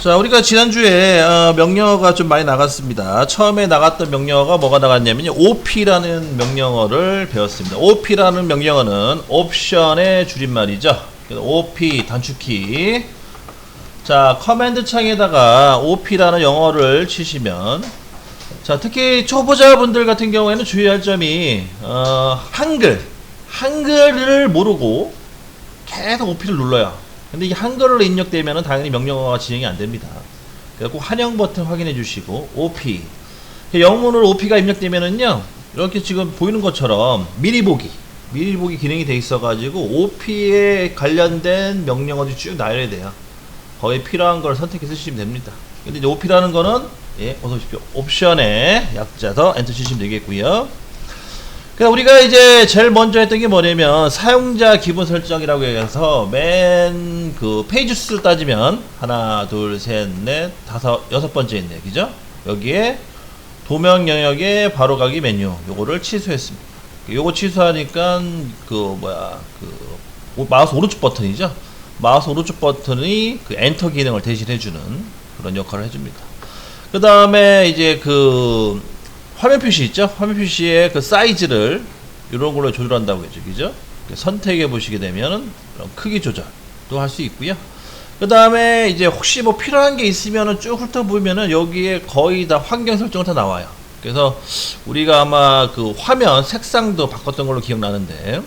자, 우리가 지난주에 명령어가 좀 많이 나갔습니다. 처음에 나갔던 명령어가 뭐가 나갔냐면요, OP라는 명령어를 배웠습니다. OP라는 명령어는 옵션의 줄임말이죠. OP 단축키. 자, 커맨드 창에다가 OP라는 영어를 치시면, 자, 특히 초보자분들 같은 경우에는 주의할 점이 한글을 모르고 계속 OP를 눌러요. 근데 이게 한글로 입력되면 당연히 명령어가 진행이 안 됩니다. 그래서 꼭 한영 버튼 확인해 주시고, OP. 영문으로 OP가 입력되면은요, 이렇게 지금 보이는 것처럼 미리 보기 기능이 돼 있어가지고, OP에 관련된 명령어들이 쭉 나열이 돼요. 거기에 필요한 걸 선택해 쓰시면 됩니다. 근데 이제 OP라는 거는, 예, 어서 오십시오. 옵션에 약자서 엔터 치시면 되겠고요. 그러니까 우리가 이제 제일 먼저 했던 게 뭐냐면, 사용자 기본 설정이라고 해서 맨 그 페이지 수 따지면 하나, 둘, 셋, 넷, 다섯, 여섯 번째 있네요. 그죠? 여기에 도면 영역에 바로가기 메뉴 요거를 취소했습니다. 요거 취소하니까 마우스 오른쪽 버튼이죠. 마우스 오른쪽 버튼이 그 엔터 기능을 대신해주는 그런 역할을 해줍니다. 그 다음에 이제 그 화면 표시 있죠? 화면 표시의 그 사이즈를 이런 걸로 조절한다고 했죠. 그죠? 선택해 보시게 되면은 크기 조절도 할 수 있고요. 그 다음에 이제 혹시 뭐 필요한 게 있으면은 쭉 훑어보면은 여기에 거의 다 환경 설정을 다 나와요. 그래서 우리가 아마 그 화면 색상도 바꿨던 걸로 기억나는데,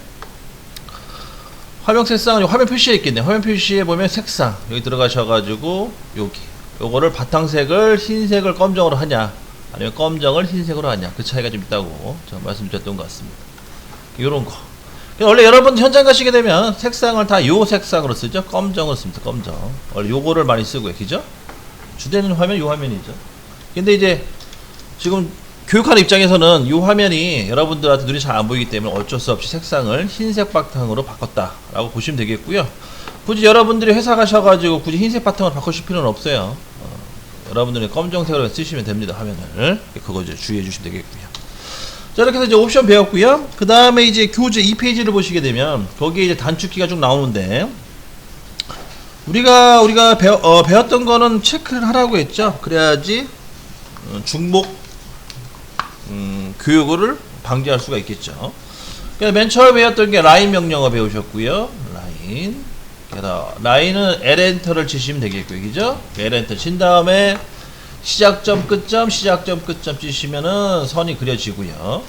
화면 색상은 화면 표시에 있겠네. 화면 표시에 보면 색상 여기 들어가셔가지고 요거를 바탕색을 흰색을 검정으로 하냐, 아니면 검정을 흰색으로 하냐, 그 차이가 좀 있다고 제가 말씀드렸던 것 같습니다. 요런 거. 원래 여러분 현장 가시게 되면 색상을 다 요 색상으로 쓰죠. 검정으로 씁니다. 검정. 원래 요거를 많이 쓰고요. 그죠? 주되는 화면 요 화면이죠. 근데 이제 지금 교육하는 입장에서는 요 화면이 여러분들한테 눈이 잘 안 보이기 때문에 어쩔 수 없이 색상을 흰색 바탕으로 바꿨다라고 보시면 되겠고요. 굳이 여러분들이 회사 가셔가지고 굳이 흰색 바탕으로 바꾸실 필요는 없어요. 여러분들이 검정색으로 쓰시면 됩니다. 화면을. 그거 이제 주의해 주시면 되겠고요. 자, 이렇게 해서 이제 옵션 배웠고요. 그 다음에 이제 교재 2페이지를 보시게 되면 거기에 이제 단축키가 쭉 나오는데, 우리가 배웠던 거는 체크를 하라고 했죠. 그래야지 중복 교육을 방지할 수가 있겠죠. 맨 처음에 배웠던 게 라인 명령어 배우셨고요. 라인은 L엔터를 치시면 되겠고요. 그죠? L엔터 친 다음에 시작점 끝점 치시면은 선이 그려지고요.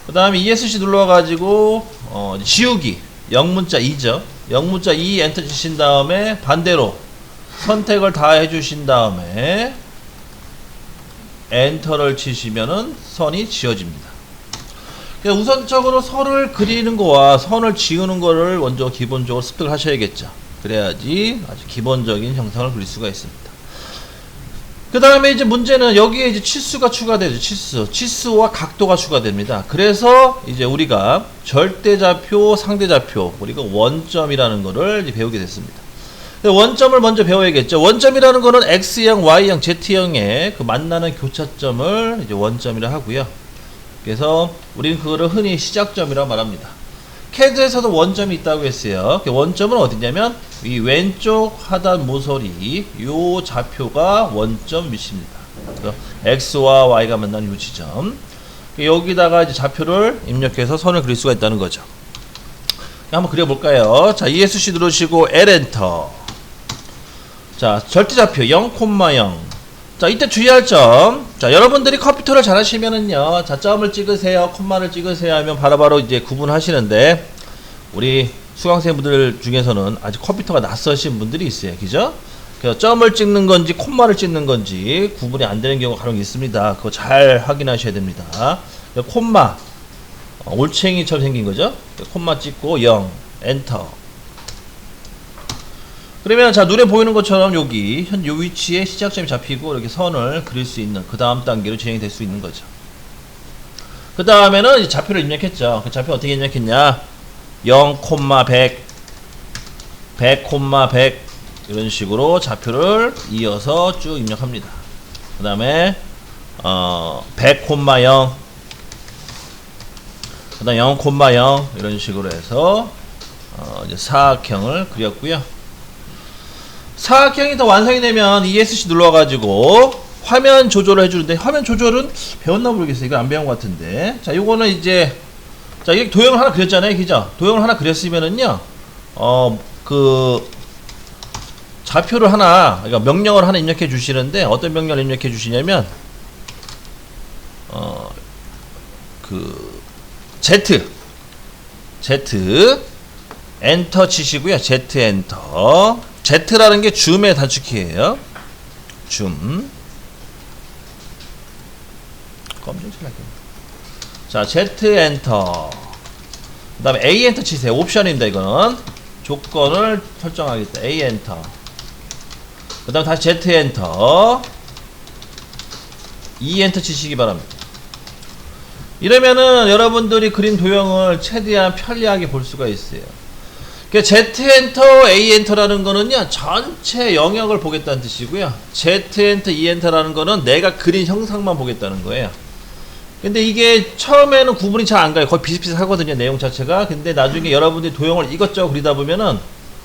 그 다음에 ESC 눌러가지고 지우기 영문자 2죠. 영문자 2 엔터 치신 다음에 반대로 선택을 다 해주신 다음에 엔터를 치시면은 선이 지워집니다. 우선적으로 선을 그리는 거와 선을 지우는 거를 먼저 기본적으로 습득을 하셔야겠죠. 그래야지 아주 기본적인 형상을 그릴 수가 있습니다. 그 다음에 이제 문제는 여기에 이제 치수가 추가되죠. 치수와 각도가 추가됩니다. 그래서 이제 우리가 절대좌표, 상대좌표, 우리가 원점이라는 거를 이제 배우게 됐습니다. 원점을 먼저 배워야겠죠. 원점이라는 거는 X형, Y형, Z형의 그 만나는 교차점을 이제 원점이라 하고요. 그래서 우리는 그거를 흔히 시작점이라고 말합니다. CAD에서도 원점이 있다고 했어요. 원점은 어디냐면 이 왼쪽 하단 모서리 요 좌표가 원점 위치입니다. X와 Y가 만나는 요 지점, 여기다가 이제 좌표를 입력해서 선을 그릴 수가 있다는 거죠. 한번 그려볼까요? 자, ESC 누르시고 L 엔터. 자, 절대좌표 0,0. 자, 이때 주의할 점. 자, 여러분들이 컴퓨터를 잘 하시면은요, 자, 점을 찍으세요, 콤마를 찍으세요 하면 바로바로 이제 구분하시는데, 우리 수강생분들 중에서는 아직 컴퓨터가 낯서신 분들이 있어요. 그죠? 그래서 점을 찍는 건지 콤마를 찍는 건지 구분이 안 되는 경우가 간혹 있습니다. 그거 잘 확인하셔야 됩니다. 콤마, 올챙이처럼 생긴 거죠? 콤마 찍고 0, 엔터. 그러면 자, 눈에 보이는 것처럼 여기 요 위치에 시작점이 잡히고 이렇게 선을 그릴 수 있는 그 다음 단계로 진행이 될 수 있는 거죠. 그 다음에는 이제 좌표를 입력했죠. 그 좌표 어떻게 입력했냐? 0, 100, 100, 100 이런 식으로 좌표를 이어서 쭉 입력합니다. 그 다음에 100, 0, 그 다음 0, 0 이런 식으로 해서 이제 사각형을 그렸고요. 사각형이 더 완성이 되면 ESC 눌러가지고 화면 조절을 해주는데, 화면 조절은 배웠나 모르겠어요. 이거 안 배운 것 같은데. 자, 요거는 이제, 자, 이게 도형을 하나 그렸잖아요. 그죠? 도형을 하나 그렸으면은요, 좌표를 하나, 그러니까 명령을 하나 입력해 주시는데, 어떤 명령을 입력해 주시냐면, Z, 엔터 치시고요. Z 엔터. Z라는 게 줌의 단축키예요. 줌. 자, Z 엔터. 그 다음에 A 엔터 치세요. 옵션입니다. 이거는 조건을 설정하겠다. A 엔터. 그 다음 다시 Z 엔터. E 엔터 치시기 바랍니다. 이러면은 여러분들이 그린 도형을 최대한 편리하게 볼 수가 있어요. Z 엔터, A 엔터라는 거는요, 전체 영역을 보겠다는 뜻이고요. Z 엔터, E 엔터라는 거는 내가 그린 형상만 보겠다는 거예요. 근데 이게 처음에는 구분이 잘 안 가요. 거의 비슷비슷하거든요, 내용 자체가. 근데 나중에 여러분들이 도형을 이것저것 그리다 보면은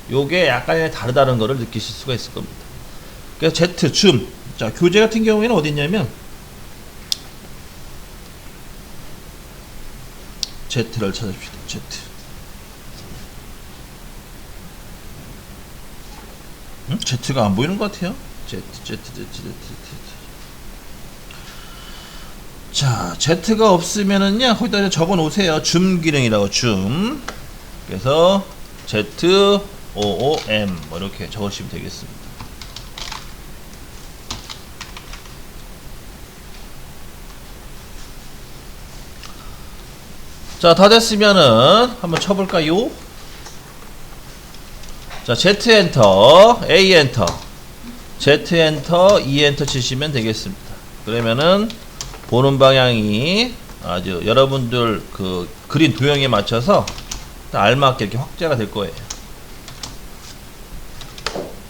요게 약간의 다르다는 거를 느끼실 수가 있을 겁니다. 그래서 Z, 줌. 자, 교재 같은 경우에는 어디 있냐면 Z를 찾읍시다. Z. Z가 안 보이는 것 같아요. Z. 자, Z가 없으면은요, 거기다 적어 놓으세요. 줌 기능이라고, 줌. 그래서 Z, OOM, 뭐 이렇게 적으시면 되겠습니다. 자, 다 됐으면은 한번 쳐볼까요? 자, Z 엔터, A 엔터, Z 엔터, E 엔터 치시면 되겠습니다. 그러면은 보는 방향이 아주 여러분들 그 그린 도형에 맞춰서 알맞게 이렇게 확대가 될 거예요.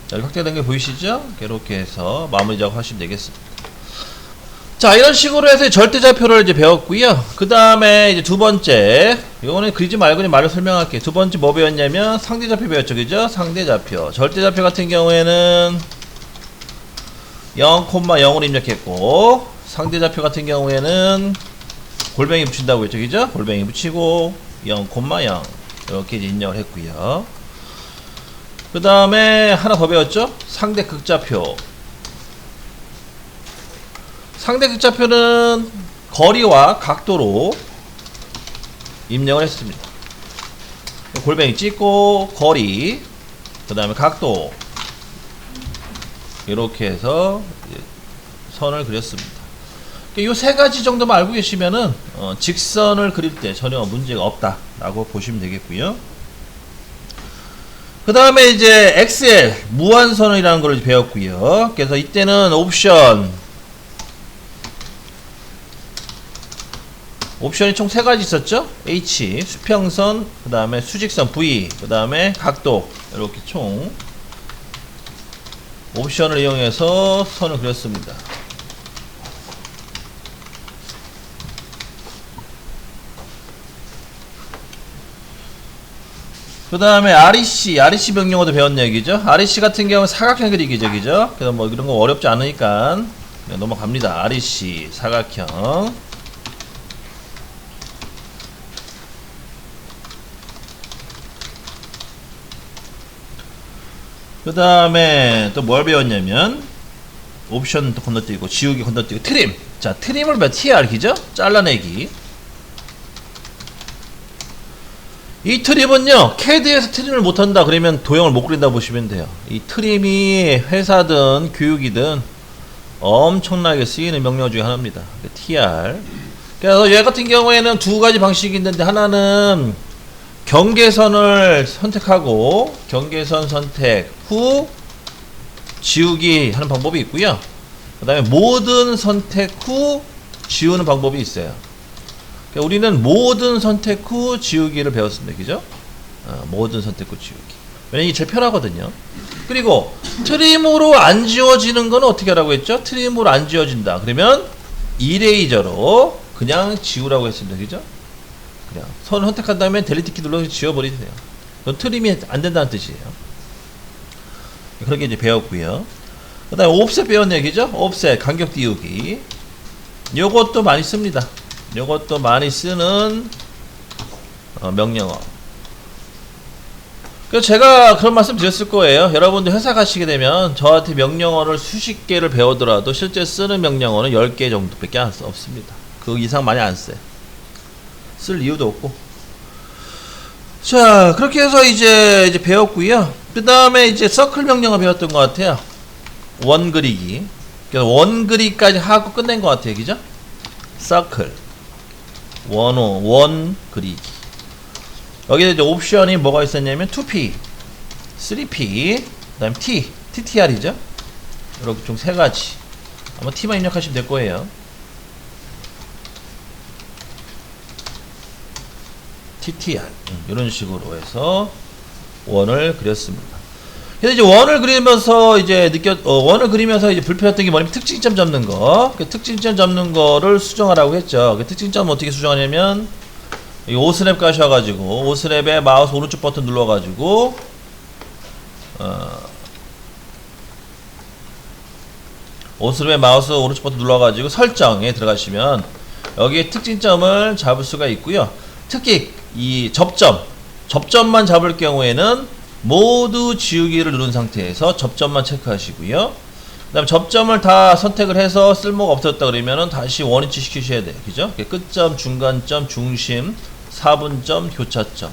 자, 이렇게 확대된 게 보이시죠? 이렇게 해서 마무리 작업하시면 되겠습니다. 자, 이런 식으로 해서 절대좌표를 이제 배웠고요. 그 다음에 이제 두 번째, 이거는 그리지 말고 그냥 말을 설명할게요. 두 번째 뭐 배웠냐면 상대좌표 배웠죠, 그죠? 상대좌표. 절대좌표 같은 경우에는 0,0을 입력했고, 상대좌표 같은 경우에는 골뱅이 붙인다고 했죠, 그죠? 골뱅이 붙이고 0,0 이렇게 이제 입력을 했고요. 그 다음에 하나 더 배웠죠? 상대 극좌표. 상대 극좌표는 거리와 각도로 입력을 했습니다. 골뱅이 찍고 거리, 그 다음에 각도, 이렇게 해서 선을 그렸습니다. 이 세 가지 정도만 알고 계시면은 직선을 그릴 때 전혀 문제가 없다라고 보시면 되겠고요. 그 다음에 이제 XL 무한선이라는 걸 배웠고요. 그래서 이때는 옵션이 총 세 가지 있었죠. H 수평선, 그 다음에 수직선 V, 그 다음에 각도, 이렇게 총 옵션을 이용해서 선을 그렸습니다. 그 다음에 REC 명령어도 배웠는 얘기죠. REC 같은 경우는 사각형 그리기죠, 그죠? 그래서 뭐 이런 거 어렵지 않으니까 그냥 넘어갑니다. REC 사각형. 그 다음에 또 뭘 배웠냐면 옵션 또 건너뛰고 지우기 건너뛰고 트림. 자, 트림을 몇 TR 기죠? 잘라내기. 이 트림은요, CAD에서 트림을 못한다 그러면 도형을 못 그린다 보시면 돼요. 이 트림이 회사든 교육이든 엄청나게 쓰이는 명령 중에 하나입니다. TR. 그래서 얘 같은 경우에는 두 가지 방식이 있는데, 하나는 경계선을 선택하고 경계선 선택 후 지우기 하는 방법이 있고요. 그 다음에 모든 선택 후 지우는 방법이 있어요. 그러니까 우리는 모든 선택 후 지우기를 배웠습니다. 그죠? 모든 선택 후 지우기. 왜냐면 이게 제일 편하거든요. 그리고 트림으로 안 지워지는 건 어떻게 하라고 했죠? 트림으로 안 지워진다. 그러면 이레이저로 그냥 지우라고 했습니다. 그죠? 그냥 선을 선택한 다음에 델리트 키 눌러서 지워버리세요. 그건 트림이 안 된다는 뜻이에요. 그렇게 이제 배웠고요. 그 다음에 옵셋 배운 얘기죠. 옵셋 간격 띄우기. 요것도 많이 씁니다. 요것도 많이 쓰는 명령어. 그래서 제가 그런 말씀 드렸을 거예요. 여러분들 회사 가시게 되면 저한테 명령어를 수십 개를 배우더라도 실제 쓰는 명령어는 10개 정도밖에 없습니다. 그 이상 많이 안 써요. 쓸 이유도 없고. 자, 그렇게 해서 이제 배웠고요. 그 다음에 이제 서클 명령어 배웠던 것 같아요. 원 그리기. 원 그리기까지 하고 끝낸 것 같아요. 그죠? 서클. 원 그리기. 여기에 이제 옵션이 뭐가 있었냐면 2P, 3P, 그 다음에 TTR이죠. 이렇게 총 3가지. 아마 T만 입력하시면 될 거예요. TTR. 이런 식으로 해서 원을 그렸습니다. 그래서 이제 원을 그리면서 이제 원을 그리면서 이제 불편했던 게 뭐냐면 특징점 잡는 거. 그 특징점 잡는 거를 수정하라고 했죠. 그 특징점 어떻게 수정하냐면 이 5스냅 가셔가지고 5스냅에 마우스 오른쪽 버튼 눌러가지고 5스냅에 마우스 오른쪽 버튼 눌러가지고 설정에 들어가시면 여기에 특징점을 잡을 수가 있고요. 특히 이 접점만 잡을 경우에는 모두 지우기를 누른 상태에서 접점만 체크하시고요. 그 다음에 접점을 다 선택을 해서 쓸모가 없었다 그러면은 다시 원위치 시키셔야 돼요. 그죠? 끝점, 중간점, 중심, 4분점, 교차점.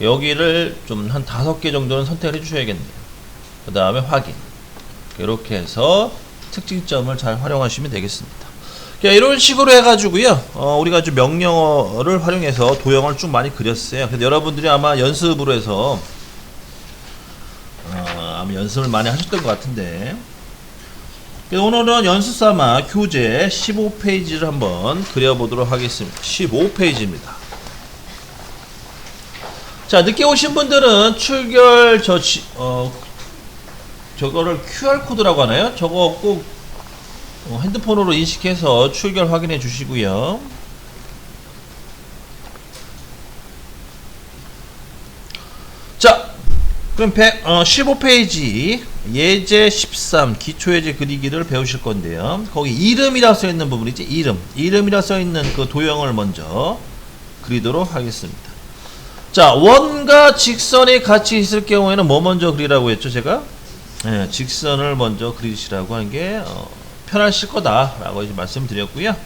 여기를 좀 한 5개 정도는 선택을 해주셔야겠네요. 그 다음에 확인. 이렇게 해서 특징점을 잘 활용하시면 되겠습니다. 이런 식으로 해가지고요. 우리가 좀 명령어를 활용해서 도형을 쭉 많이 그렸어요. 그래서 여러분들이 아마 연습으로 해서 아마 연습을 많이 하셨던 것 같은데, 오늘은 연습 삼아 교재 15페이지를 한번 그려보도록 하겠습니다. 15페이지입니다. 자, 늦게 오신 분들은 출결 저거를 QR코드라고 하나요? 저거 꼭 핸드폰으로 인식해서 출결 확인해 주시고요. 자, 그럼 15페이지 예제 13 기초예제 그리기를 배우실 건데요. 거기 이름이라 써 있는 부분이지, 이름이라 써 있는 그 도형을 먼저 그리도록 하겠습니다. 자, 원과 직선이 같이 있을 경우에는 뭐 먼저 그리라고 했죠, 제가? 네, 직선을 먼저 그리시라고 하는 게 편하실 거다라고 이제 말씀드렸고요.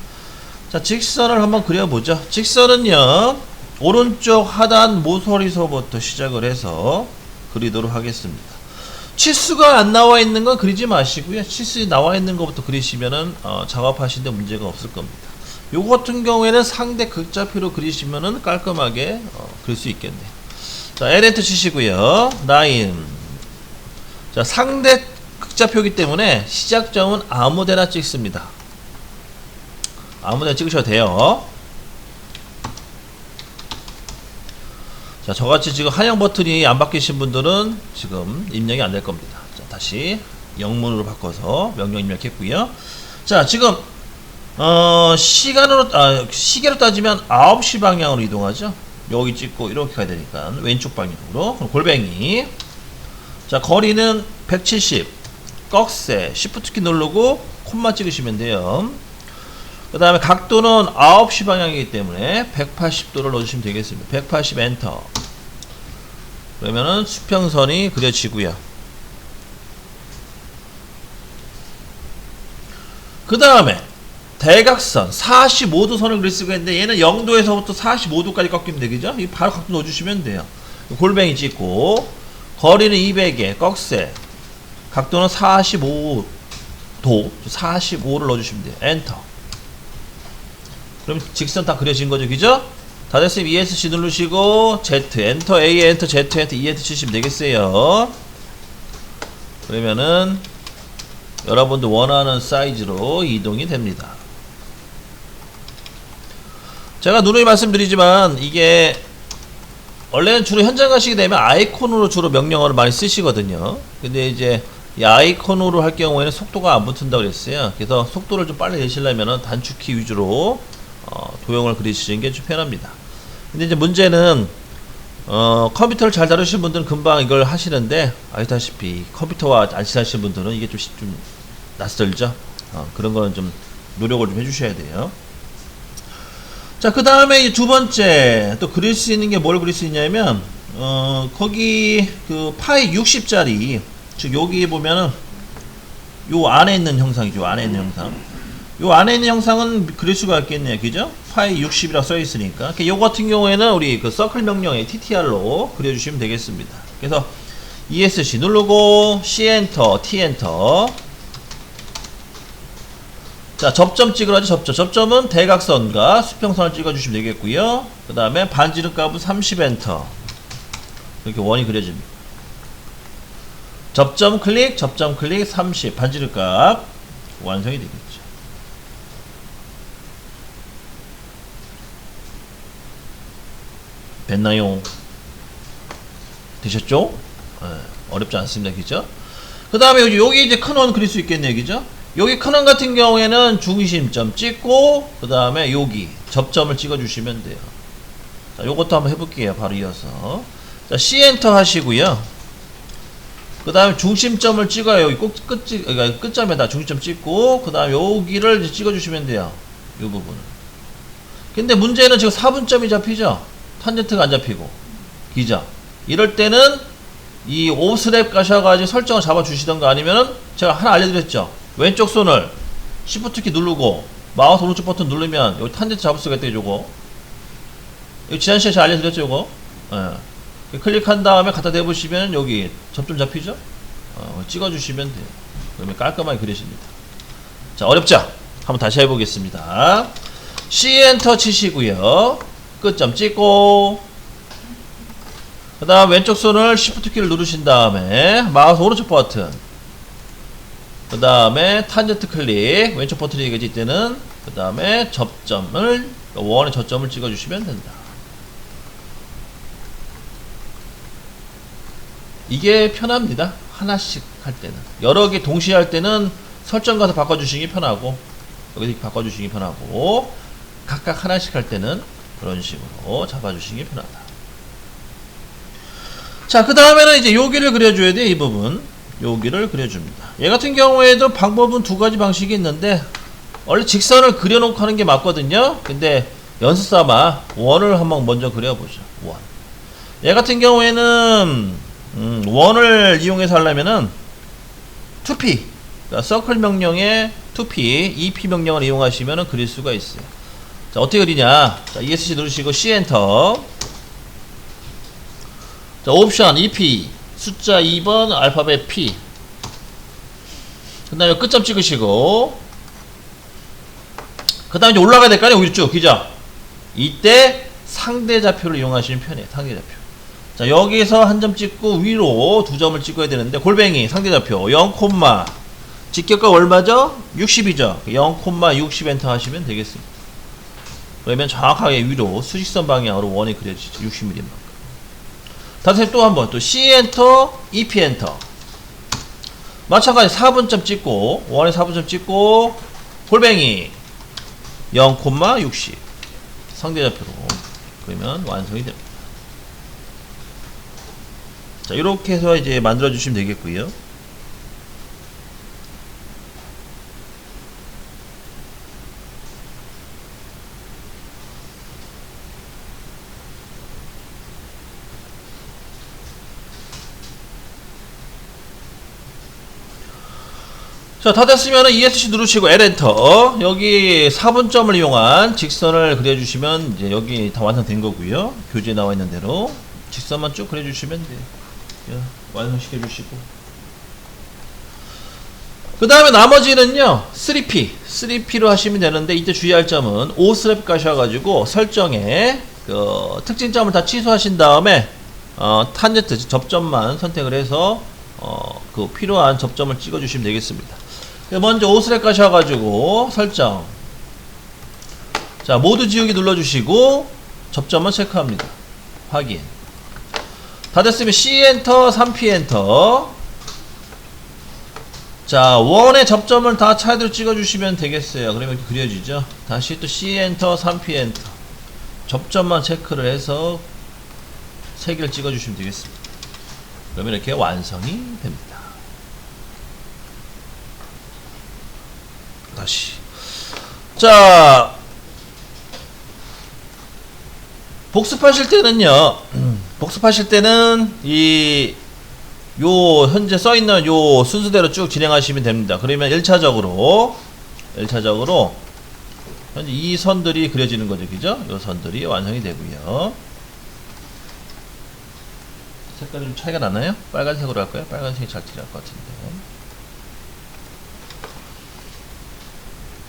자, 직선을 한번 그려보죠. 직선은요, 오른쪽 하단 모서리서부터 시작을 해서 그리도록 하겠습니다. 치수가 안 나와 있는 건 그리지 마시고요. 치수 나와 있는 것부터 그리시면은 작업하시는데 문제가 없을 겁니다. 요거 같은 경우에는 상대 극좌표로 그리시면은 깔끔하게 그릴 수 있겠네요. 자, L&T 치시고요. 라인. 자, 상대 극좌표이기 때문에 시작점은 아무데나 찍습니다. 아무데나 찍으셔도 돼요. 자, 저같이 지금 한영 버튼이 안 바뀌신 분들은 지금 입력이 안 될 겁니다. 자, 다시 영문으로 바꿔서 명령 입력했고요. 자, 지금 시계로 따지면 9시 방향으로 이동하죠. 여기 찍고 이렇게 가야 되니까 왼쪽 방향으로. 그럼 골뱅이. 자, 거리는 170. 꺽쇠 Shift 키 누르고 콤마 찍으시면 돼요. 그 다음에 각도는 9시 방향이기 때문에 180도를 넣어주시면 되겠습니다. 180 엔터. 그러면은 수평선이 그려지고요. 그 다음에 대각선 45도 선을 그릴 수가 있는데 얘는 0도에서부터 45도까지 꺾이면 되겠죠? 이 바로 각도 넣어주시면 돼요. 골뱅이 찍고 거리는 200에 꺽쇠 각도는 45도 45를 넣어주시면 돼요. 엔터. 그럼 직선 다 그려진 거죠, 그죠? 다 됐으면 ESC 누르시고 Z 엔터 A 엔터 Z 엔터 E 엔터 치시면 되겠어요. 그러면은 여러분들 원하는 사이즈로 이동이 됩니다. 제가 누누이 말씀드리지만 이게 원래는 주로 현장 가시게 되면 아이콘으로 주로 명령어를 많이 쓰시거든요. 근데 이제 이 아이콘으로 할 경우에는 속도가 안 붙는다고 그랬어요. 그래서 속도를 좀 빨리 내시려면 단축키 위주로 도형을 그리시는 게 좀 편합니다. 근데 이제 문제는 컴퓨터를 잘 다루시는 분들은 금방 이걸 하시는데, 아시다시피 컴퓨터와 안 친하신 분들은 이게 좀 낯설죠. 그런 거는 좀 노력을 좀 해주셔야 돼요. 자, 그 다음에 두 번째 또 그릴 수 있는 게 뭘 그릴 수 있냐면, 거기 그 파이 60짜리, 즉 여기 보면은 요 안에 있는 형상이죠. 안에 있는 형상. 요 안에 있는 형상은 그릴 수가 있겠네요. 그죠? 파이 60이라고 써 있으니까. 요 같은 경우에는 우리 그 서클 명령에 TTR로 그려주시면 되겠습니다. 그래서 ESC 누르고 C 엔터, T 엔터. 자, 접점 찍으라죠. 접점은 대각선과 수평선을 찍어주시면 되겠고요. 그 다음에 반지름 값은 30 엔터. 이렇게 원이 그려집니다. 접점 클릭 30 반지름 값 완성이 되겠죠. 됐나요? 되셨죠? 네, 어렵지 않습니다. 그죠? 그 다음에 여기 이제 큰 원 그릴 수 있겠네요. 그죠? 여기 큰 원 같은 경우에는 중심점 찍고, 그 다음에 여기 접점을 찍어 주시면 돼요. 자, 요것도 한번 해볼게요. 바로 이어서. 자, C 엔터 하시고요. 그 다음에 중심점을 찍어요. 여기 그러니까 끝점에다 중심점 찍고, 그 다음에 여기를 이제 찍어 주시면 돼요. 요 부분을. 근데 문제는 지금 4분점이 잡히죠? 탄젠트가 안 잡히고. 기죠? 이럴 때는 이 오스랩 가셔가지고 설정을 잡아 주시던가, 아니면은 제가 하나 알려드렸죠? 왼쪽 손을 Shift 키 누르고 마우스 오른쪽 버튼 누르면 여기 탄젠트 잡을 수가 있대요. 요거 여기 지난 시간에 제가 알려드렸죠. 요거 클릭한 다음에 갖다 대보시면 여기 접점 잡히죠? 찍어주시면 돼요. 그러면 깔끔하게 그리십니다. 자, 어렵죠? 한번 다시 해보겠습니다. C 엔터 치시고요. 끝점 찍고, 그 다음 왼쪽 손을 Shift 키를 누르신 다음에 마우스 오른쪽 버튼, 그 다음에 탄젠트 클릭, 왼쪽 버튼이 되겠지 이때는. 그 다음에 접점을, 원의 저점을 찍어주시면 된다. 이게 편합니다. 하나씩 할 때는. 여러 개 동시에 할 때는 설정 가서 바꿔주시기 편하고, 여기서 바꿔주시기 편하고, 각각 하나씩 할 때는 그런 식으로 잡아주시기 편하다. 자, 그 다음에는 이제 여기를 그려줘야 돼. 이 부분 여기를 그려줍니다. 얘 같은 경우에도 방법은 두 가지 방식이 있는데, 원래 직선을 그려놓고 하는 게 맞거든요. 근데 연습 삼아 원을 한번 먼저 그려보죠. 원. 얘 같은 경우에는 원을 이용해서 하려면은 2P, 그러니까 서클 명령에 2P, EP 명령을 이용하시면은 그릴 수가 있어요. 자, 어떻게 그리냐? 자, ESC 누르시고 C 엔터. 자, 옵션 EP 숫자 2번 알파벳 P. 그 다음에 끝점 찍으시고, 그 다음에 이제 올라가야 될 거 아니에요? 쭉, 그죠? 이때 상대 좌표를 이용하시면 편해요. 상대 좌표. 자, 여기서 한 점 찍고 위로 두 점을 찍어야 되는데, 골뱅이 상대 좌표 0, 직격값 얼마죠? 60이죠? 0,60 엔터 하시면 되겠습니다. 그러면 정확하게 위로 수직선 방향으로 원이 그려지죠. 60mm만큼. 다시 또 한번 또 C 엔터, EP 엔터. 마찬가지 4분점 찍고, 원에 4분점 찍고, 골뱅이 0,60 상대 좌표로 그러면 완성이 됩니다. 자, 이렇게 해서 이제 만들어 주시면 되겠고요. 자, 다 됐으면 ESC 누르시고 L 엔터. 여기 4분점을 이용한 직선을 그려주시면 이제 여기 다 완성된 거고요. 교재에 나와 있는 대로 직선만 쭉 그려주시면 돼요. 완성시켜 주시고, 그 다음에 나머지는요 3P로 하시면 되는데, 이때 주의할 점은 오스랩 가셔가지고 설정에 그 특징점을 다 취소하신 다음에 탄젠트 접점만 선택을 해서 그 필요한 접점을 찍어 주시면 되겠습니다. 먼저 오스랩 가셔가지고 설정, 자, 모두 지우기 눌러주시고 접점만 체크합니다. 확인. 다 됐으면 C 엔터, 3P 엔터. 자, 원의 접점을 다 차례대로 찍어주시면 되겠어요. 그러면 이렇게 그려지죠. 다시 또 C 엔터, 3P 엔터. 접점만 체크를 해서 3개를 찍어주시면 되겠습니다. 그러면 이렇게 완성이 됩니다. 다시. 자, 복습하실 때는요, 복습하실 때는 요 현재 써있는 요 순서대로 쭉 진행하시면 됩니다. 그러면 1차적으로 현재 이 선들이 그려지는 거죠. 그죠? 요 선들이 완성이 되고요. 색깔이 좀 차이가 나나요? 빨간색으로 할까요? 빨간색이 잘 들어갈 것 같은데.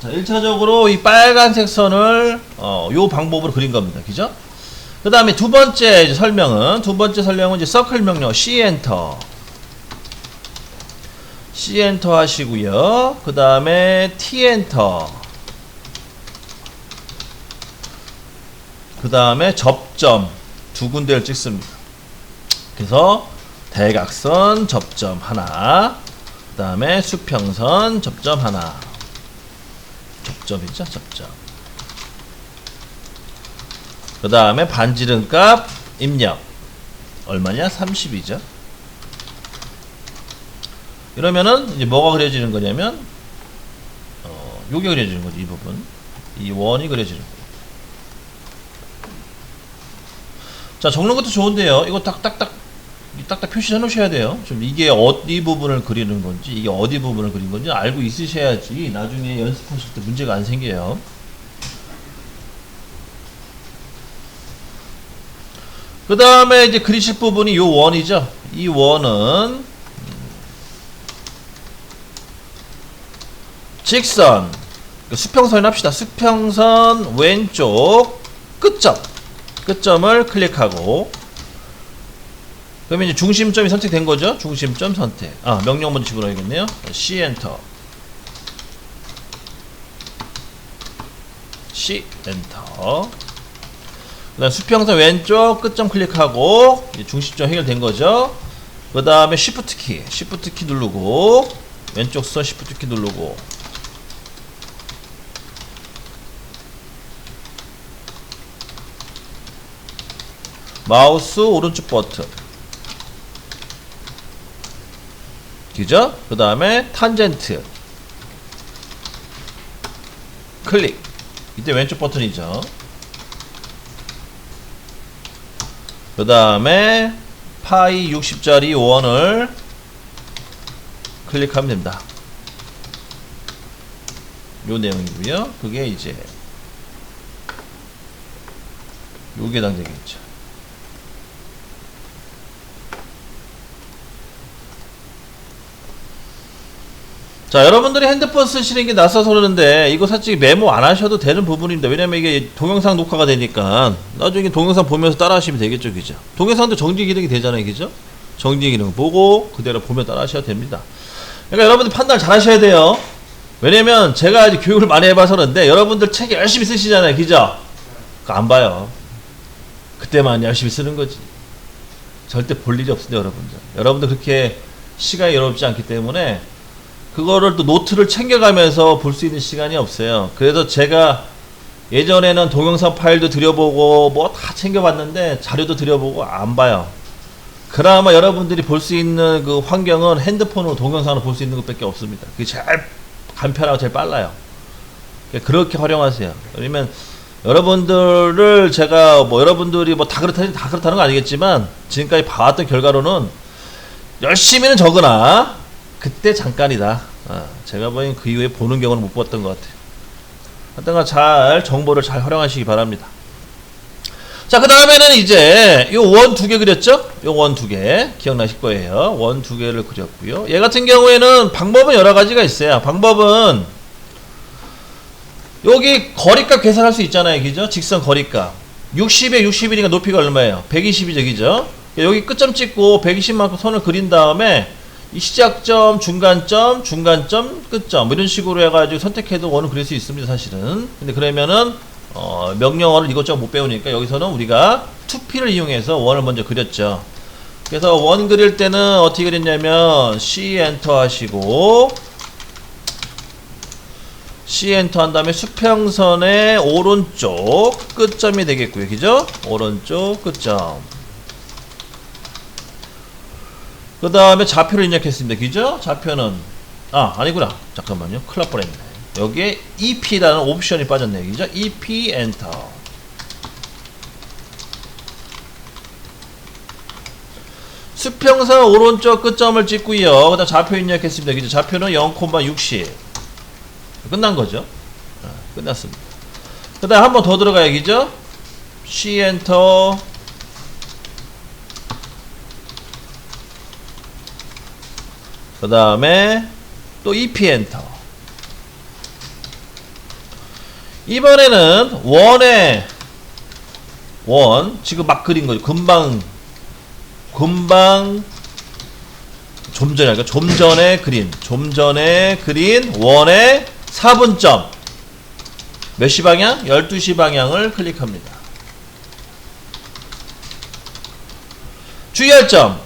자, 1차적으로 이 빨간색 선을 요 방법으로 그린 겁니다. 그죠? 그 다음에 두 번째 설명은 이제 서클 명령 C 엔터 하시고요. 그 다음에 T 엔터, 그 다음에 접점 두 군데를 찍습니다. 그래서 대각선 접점 하나, 그 다음에 수평선 접점 하나, 접점이죠, 접점. 그 다음에 반지름값 입력 얼마냐? 30이죠. 이러면은 이제 뭐가 그려지는 거냐면 요게 그려지는 거죠. 이 부분, 이 원이 그려지는 거예요. 자, 적는 것도 좋은데요. 이거 딱딱 표시해 놓으셔야 돼요. 좀 이게 어디 부분을 그리는 건지, 이게 어디 부분을 그린 건지 알고 있으셔야지 나중에 연습하실 때 문제가 안 생겨요. 그 다음에 이제 그리실 부분이 요 원이죠. 이 원은 직선, 수평선을 합시다. 수평선 왼쪽 끝점을 클릭하고, 그러면 이제 중심점이 선택된 거죠. 중심점 선택. 명령 먼저 집어넣어야겠네요. C 엔터. C 엔터. 그 다음 수평선 왼쪽 끝점 클릭하고, 중심점 해결된 거죠. 그 다음에 Shift 키 누르고, 왼쪽 선 Shift 키 누르고, 마우스 오른쪽 버튼. 그죠? 그 다음에 탄젠트 클릭. 이때 왼쪽 버튼이죠. 그 다음에 파이 60짜리 원을 클릭하면 됩니다. 요 내용이고요. 그게 이제 요게 해당되겠죠. 자, 여러분들이 핸드폰 쓰시는 게 낯서서 그러는데 이거 솔직히 메모 안 하셔도 되는 부분입니다. 왜냐면 이게 동영상 녹화가 되니까 나중에 동영상 보면서 따라 하시면 되겠죠. 그죠? 동영상도 정지 기능이 되잖아요. 그죠? 정지 기능 보고 그대로 보면 따라 하셔도 됩니다. 그러니까 여러분들 판단을 잘 하셔야 돼요. 왜냐면 제가 이제 교육을 많이 해봐서 그런데 여러분들 책 열심히 쓰시잖아요. 그죠? 그거 안 봐요. 그때만 열심히 쓰는 거지. 절대 볼 일이 없습니다. 여러분들 그렇게 시간이 여롭지 않기 때문에 그거를 또 노트를 챙겨가면서 볼 수 있는 시간이 없어요. 그래서 제가 예전에는 동영상 파일도 들여보고 뭐 다 챙겨봤는데 자료도 들여보고 안 봐요. 그나마 여러분들이 볼 수 있는 그 환경은 핸드폰으로 동영상으로 볼 수 있는 것밖에 없습니다. 그게 제일 간편하고 제일 빨라요. 그렇게 활용하세요. 왜냐면 여러분들을 제가 뭐 여러분들이 뭐 다 그렇다는 건 아니겠지만 지금까지 봐왔던 결과로는 열심히는 적으나 그때 잠깐이다. 제가 보기엔 그 이후에 보는 경우는 못 봤던 것 같아요. 하여튼 잘 정보를 잘 활용하시기 바랍니다. 자, 그 다음에는 이제 요 원 두 개 그렸죠? 요 원 두 개 기억나실 거예요. 원 두 개를 그렸고요. 얘 같은 경우에는 방법은 여러 가지가 있어요. 방법은 여기 거리값 계산할 수 있잖아요. 그죠? 직선 거리값 60에 60이니까 높이가 얼마예요? 120이죠. 그죠? 여기 끝점 찍고 120만큼 선을 그린 다음에 이 시작점, 중간점, 끝점 뭐 이런 식으로 해가지고 선택해도 원을 그릴 수 있습니다. 사실은. 근데 그러면은 명령어를 이것저것 못 배우니까 여기서는 우리가 2P를 이용해서 원을 먼저 그렸죠. 그래서 원 그릴 때는 어떻게 그렸냐면 C 엔터 하시고, C 엔터 한 다음에 수평선의 오른쪽 끝점이 되겠고요. 그죠? 오른쪽 끝점. 그 다음에 좌표를 입력했습니다. 그죠? 좌표는 아니구나. 잠깐만요. 큰일 날 뻔했네. 여기에 EP라는 옵션이 빠졌네요. 그죠? EP 엔터. 수평선 오른쪽 끝점을 찍고요. 그 다음 좌표 입력했습니다. 그죠? 좌표는 0,60. 끝난 거죠. 끝났습니다. 그 다음 한 번 더 들어가야 그죠? C 엔터. 그 다음에 또 EP 엔터. 이번에는 원 지금 막 그린 거죠. 금방 좀 전에 그린 원의 4분점 몇 시 방향? 12시 방향을 클릭합니다. 주의할 점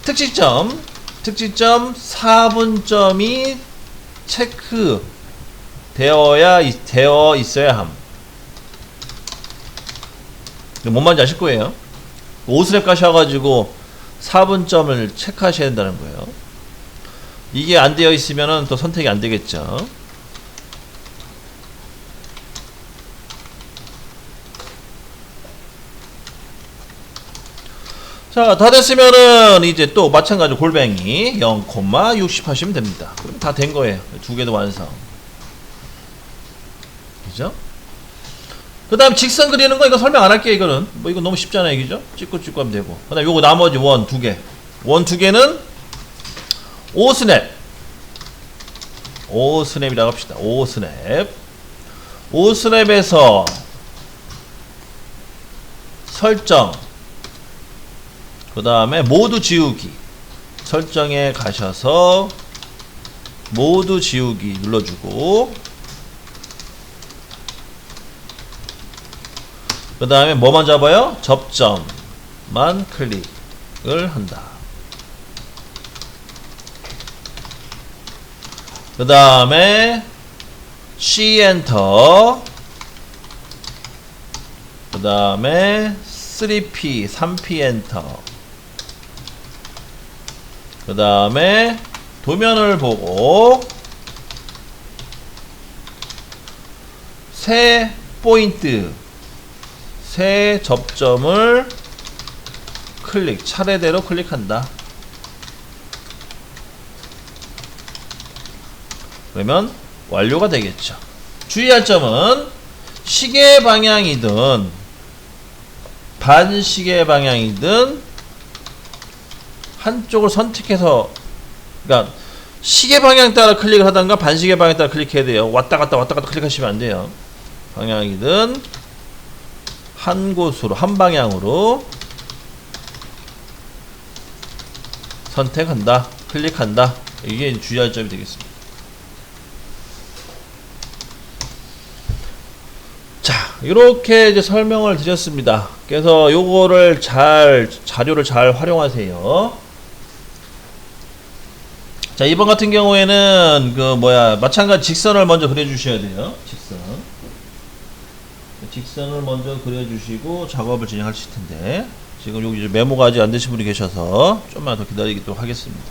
특징점 4분점이 체크 되어 있어야 함. 뭔 말인지 아실 거예요. 오스랩 가셔가지고 4분점을 체크하셔야 된다는 거예요. 이게 안 되어 있으면은 또 선택이 안 되겠죠. 자, 다 됐으면은 이제 또 마찬가지로 골뱅이 0,60 하시면 됩니다. 그럼 다 된 거예요. 두 개도 완성. 그죠? 그 다음 직선 그리는 거 이거 설명 안 할게요. 이거는 뭐 이거 너무 쉽잖아요. 그죠? 찍고 하면 되고. 그 다음 요거 나머지 원 두 개는 5스냅이라고 합시다. 5스냅에서 설정, 그 다음에 모두 지우기 설정에 가셔서 모두 지우기 눌러주고, 그 다음에 뭐만 잡아요? 접점만 클릭을 한다. 그 다음에 C 엔터, 그 다음에 3P 엔터, 그 다음에 도면을 보고 새 포인트, 새 접점을 차례대로 클릭한다. 그러면 완료가 되겠죠. 주의할 점은 시계 방향이든 반시계 방향이든 한쪽을 선택해서, 그러니까 시계 방향 따라 클릭을 하던가 반시계 방향 따라 클릭해야 돼요. 왔다 갔다 클릭하시면 안 돼요. 방향이든 한 곳으로, 한 방향으로 선택한다, 클릭한다. 이게 주의할 점이 되겠습니다. 자, 이렇게 이제 설명을 드렸습니다. 그래서 요거를 자료를 잘 활용하세요. 자, 이번 같은 경우에는 마찬가지 직선을 먼저 그려주셔야 돼요. 직선을 먼저 그려주시고 작업을 진행하실 텐데, 지금 여기 메모가 아직 안 되신 분이 계셔서 좀만 더 기다리도록 하겠습니다.